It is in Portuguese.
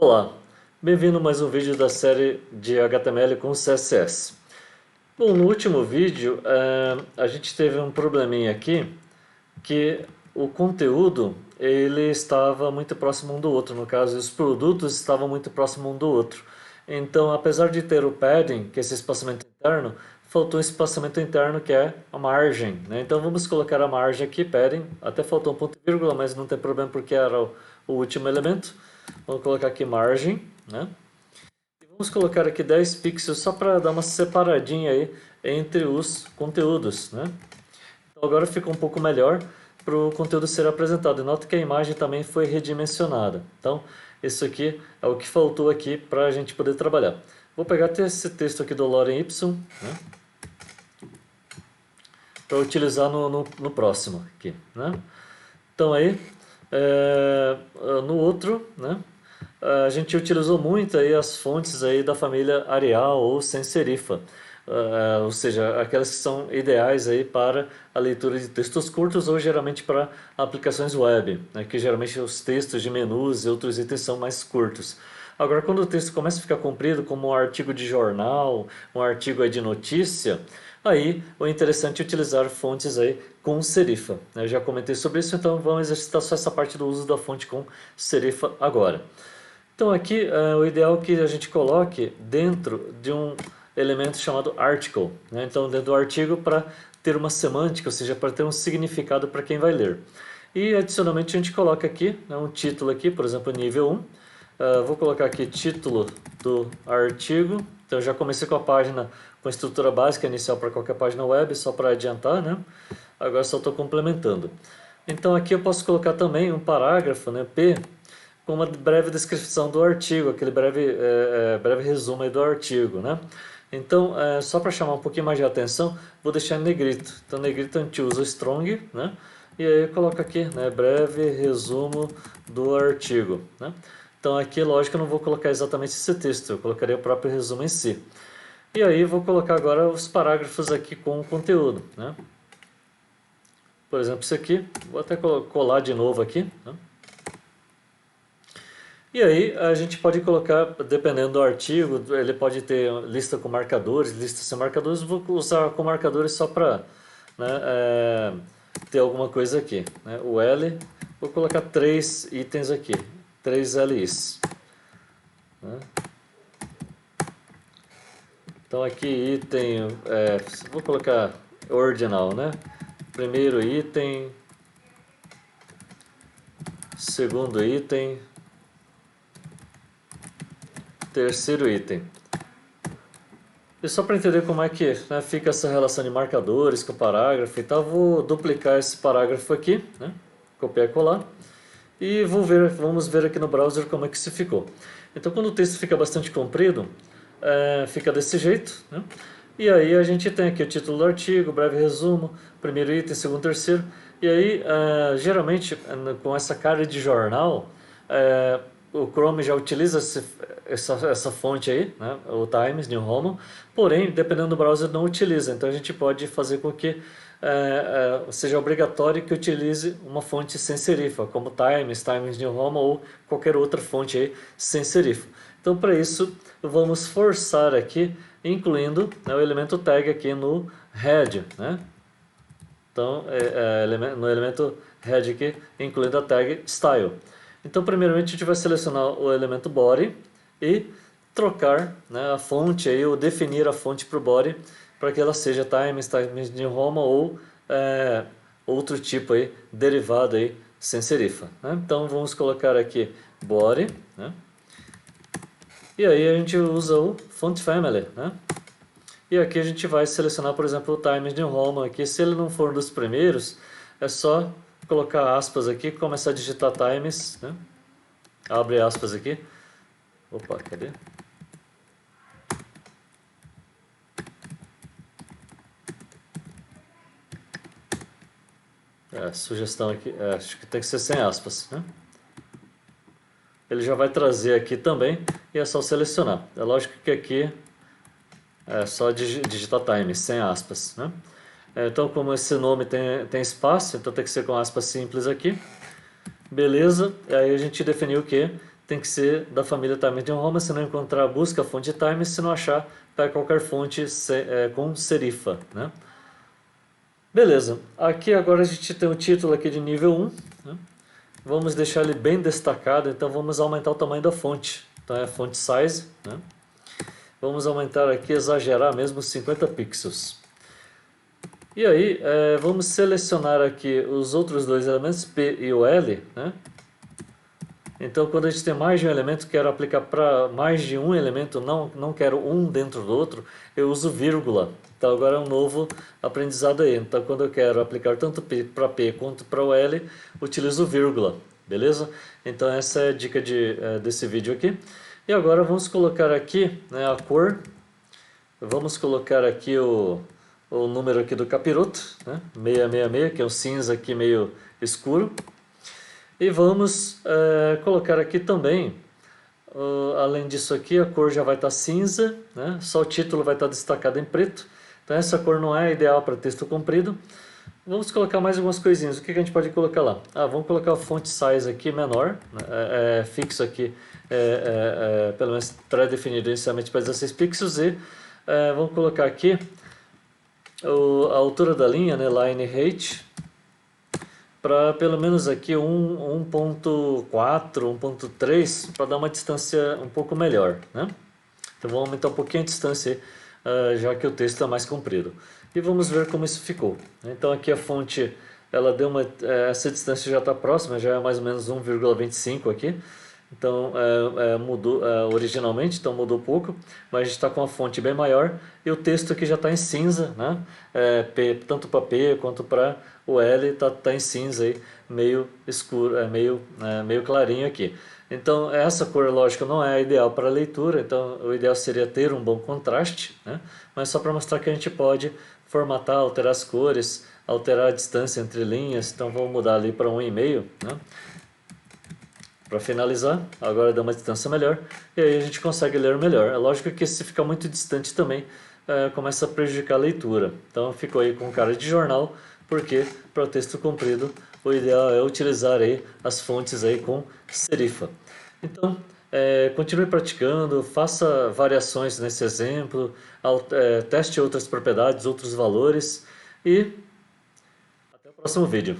Olá, bem-vindo a mais um vídeo da série de HTML com CSS. Bom, no último vídeo a gente teve um probleminha aqui que o conteúdo ele estava muito próximo um do outro, no caso os produtos estavam muito próximo um do outro. Então, apesar de ter o padding, que é esse espaçamento interno, faltou um espaçamento interno que é a margem, né? Então vamos colocar a margem aqui, padding, até faltou um ponto e vírgula, mas não tem problema porque era o último elemento. Vamos colocar aqui margem, né? E vamos colocar aqui 10 pixels só para dar uma separadinha aí entre os conteúdos, né? Então agora fica um pouco melhor para o conteúdo ser apresentado. E nota que a imagem também foi redimensionada. Então, isso aqui é o que faltou aqui para a gente poder trabalhar. Vou pegar até esse texto aqui do Lorem Ipsum, né? Para utilizar no próximo aqui, né? Então aí, no outro, né? A gente utilizou muito aí as fontes aí da família Arial ou sem serifa, ou seja, aquelas que são ideais aí para a leitura de textos curtos ou geralmente para aplicações web, né, que geralmente os textos de menus e outros itens são mais curtos. Agora, quando o texto começa a ficar comprido, como um artigo de jornal, um artigo aí de notícia, aí o interessante é utilizar fontes aí com serifa. Eu já comentei sobre isso, então vamos exercitar só essa parte do uso da fonte com serifa agora. Então aqui o ideal é que a gente coloque dentro de um elemento chamado article, né? Então dentro do artigo para ter uma semântica, ou seja, para ter um significado para quem vai ler. E adicionalmente a gente coloca aqui, né, um título aqui, por exemplo, nível 1. Vou colocar aqui título do artigo. Então eu já comecei com a página com a estrutura básica inicial para qualquer página web, só para adiantar, né? Agora só estou complementando. Então aqui eu posso colocar também um parágrafo, né, P, com uma breve descrição do artigo, aquele breve resumo aí do artigo, né? Então, só para chamar um pouquinho mais de atenção, vou deixar em negrito. Então, negrito a gente usa strong, né? E aí eu coloco aqui, né, breve resumo do artigo, né? Então aqui, lógico, eu não vou colocar exatamente esse texto, eu colocaria o próprio resumo em si. E aí vou colocar agora os parágrafos aqui com o conteúdo, né? Por exemplo, isso aqui, vou até colar de novo aqui, né? E aí a gente pode colocar, dependendo do artigo, ele pode ter lista com marcadores, lista sem marcadores. Vou usar com marcadores só para, né, ter alguma coisa aqui, né? O L, vou colocar 3 itens aqui, 3 LIs, né? Então aqui item, vou colocar ordinal, né? Primeiro item, segundo item, terceiro item. E só para entender como é que, né, fica essa relação de marcadores com o parágrafo e tal, vou duplicar esse parágrafo aqui, né, copiar e colar, e vamos ver aqui no browser como é que isso ficou. Então, quando o texto fica bastante comprido, fica desse jeito, né, e aí a gente tem aqui o título do artigo, breve resumo, primeiro item, segundo, terceiro, e aí, geralmente, com essa cara de jornal, o Chrome já utiliza essa fonte aí, né, o Times New Roman, porém, dependendo do browser, não utiliza. Então a gente pode fazer com que seja obrigatório que utilize uma fonte sem serifa, como Times New Roman ou qualquer outra fonte aí sem serifa. Então para isso, vamos forçar aqui, incluindo, né, o elemento tag aqui no head, né? Então, no elemento head aqui, incluindo a tag style. Então, primeiramente, a gente vai selecionar o elemento body e trocar, né, a fonte aí, ou definir a fonte para o body, para que ela seja Times New Roman ou outro tipo aí, derivado aí, sem serifa, né? Então, vamos colocar aqui body, né? E aí a gente usa o font family, né? E aqui a gente vai selecionar, por exemplo, o Times New Roman aqui. Se ele não for um dos primeiros, é só colocar aspas aqui, começar a digitar Times, né? Abre aspas aqui. Opa, cadê? Sugestão aqui, acho que tem que ser sem aspas, né? Ele já vai trazer aqui também e é só selecionar. É lógico que aqui é só digitar Times, sem aspas, né? Então, como esse nome tem espaço, então tem que ser com aspas simples aqui. Beleza, e aí a gente definiu que tem que ser da família Times New Roman. Se não encontrar, busca a fonte Times. Se não achar, pega qualquer fonte com serifa, né? Beleza, aqui agora a gente tem o título aqui de nível 1, né? Vamos deixar ele bem destacado, então vamos aumentar o tamanho da fonte. Então é font size, né? Vamos aumentar aqui, exagerar mesmo, 50 pixels. E aí, vamos selecionar aqui os outros dois elementos, P e o L, né? Então, quando a gente tem mais de um elemento, quero aplicar para mais de um elemento, não quero um dentro do outro, eu uso vírgula. Então, agora é um novo aprendizado aí. Então, quando eu quero aplicar tanto para P quanto para o L, utilizo vírgula, beleza? Então, essa é a dica desse vídeo aqui. E agora vamos colocar aqui, né, a cor. Vamos colocar aqui o número aqui do capiroto, né, 666, que é um cinza aqui meio escuro. E vamos colocar aqui também, além disso aqui, a cor já vai estar cinza, né? Só o título vai estar destacado em preto. Então essa cor não é ideal para texto comprido. Vamos colocar mais algumas coisinhas. O que a gente pode colocar lá? Vamos colocar o font size aqui menor, né? Fixo aqui, pelo menos pré-definido inicialmente para 16 pixels. E vamos colocar aqui a altura da linha, né? Line height, para pelo menos aqui 1.4, 1.3, para dar uma distância um pouco melhor, né? Então vamos aumentar um pouquinho a distância, já que o texto é mais comprido. E vamos ver como isso ficou. Então aqui a fonte, ela deu essa distância já está próxima, já é mais ou menos 1,25 aqui. Então mudou originalmente, então mudou pouco, mas a gente está com a fonte bem maior e o texto aqui já está em cinza, né? Tanto para P quanto para o L tá em cinza aí, meio escuro, meio clarinho aqui. Então essa cor, lógico, não é ideal para leitura, então o ideal seria ter um bom contraste, né? Mas só para mostrar que a gente pode formatar, alterar as cores, alterar a distância entre linhas. Então vamos mudar ali para 1,5, né? Para finalizar, agora dá uma distância melhor e aí a gente consegue ler melhor. É lógico que se ficar muito distante também começa a prejudicar a leitura. Então ficou aí com cara de jornal, porque para o texto comprido o ideal é utilizar aí as fontes aí com serifa. Então continue praticando, faça variações nesse exemplo, teste outras propriedades, outros valores e até o próximo vídeo.